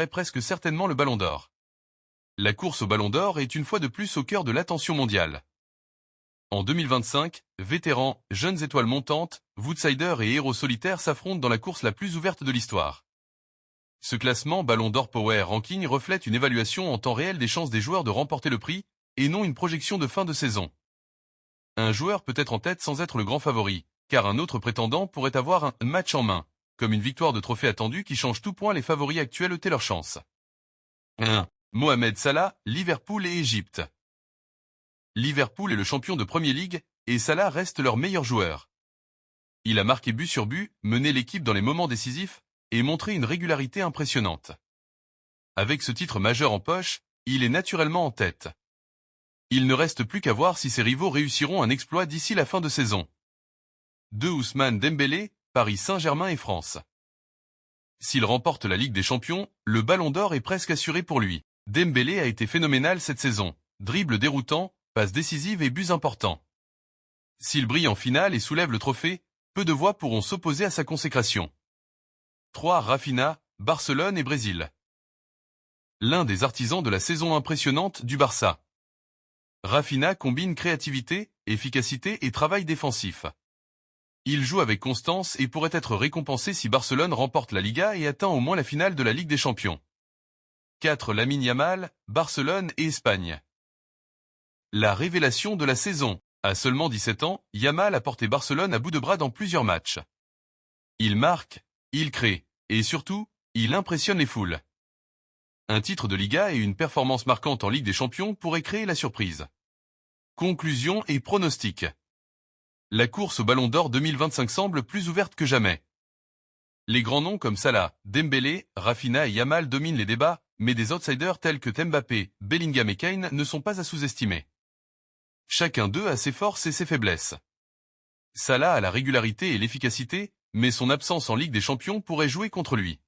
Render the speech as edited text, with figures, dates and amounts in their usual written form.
presque certainement le Ballon d'Or. La course au Ballon d'Or est une fois de plus au cœur de l'attention mondiale. En 2025, vétérans, jeunes étoiles montantes, outsiders et héros solitaires s'affrontent dans la course la plus ouverte de l'histoire. Ce classement Ballon d'Or Power Ranking reflète une évaluation en temps réel des chances des joueurs de remporter le prix, et non une projection de fin de saison. Un joueur peut être en tête sans être le grand favori, car un autre prétendant pourrait avoir un match en main, comme une victoire de trophée attendue qui change tout point les favoris actuels ôter leur chance. 1. Mohamed Salah, Liverpool et Égypte. Liverpool est le champion de Premier League, et Salah reste leur meilleur joueur. Il a marqué but sur but, mené l'équipe dans les moments décisifs, et montré une régularité impressionnante. Avec ce titre majeur en poche, il est naturellement en tête. Il ne reste plus qu'à voir si ses rivaux réussiront un exploit d'ici la fin de saison. 2. Ousmane Dembélé, Paris Saint-Germain et France. S'il remporte la Ligue des Champions, le Ballon d'Or est presque assuré pour lui. Dembélé a été phénoménal cette saison, dribble déroutant, passes décisives et buts importants. S'il brille en finale et soulève le trophée, peu de voix pourront s'opposer à sa consécration. 3. Rafinha, Barcelone et Brésil. L'un des artisans de la saison impressionnante du Barça. Rafinha combine créativité, efficacité et travail défensif. Il joue avec constance et pourrait être récompensé si Barcelone remporte la Liga et atteint au moins la finale de la Ligue des Champions. 4. Lamine Yamal, Barcelone et Espagne. La révélation de la saison. À seulement 17 ans, Yamal a porté Barcelone à bout de bras dans plusieurs matchs. Il marque, il crée, et surtout, il impressionne les foules. Un titre de Liga et une performance marquante en Ligue des Champions pourraient créer la surprise. Conclusion et pronostic. La course au Ballon d'Or 2025 semble plus ouverte que jamais. Les grands noms comme Salah, Dembélé, Rafinha et Yamal dominent les débats, mais des outsiders tels que Mbappé, Bellingham et Kane ne sont pas à sous-estimer. Chacun d'eux a ses forces et ses faiblesses. Salah a la régularité et l'efficacité, mais son absence en Ligue des Champions pourrait jouer contre lui.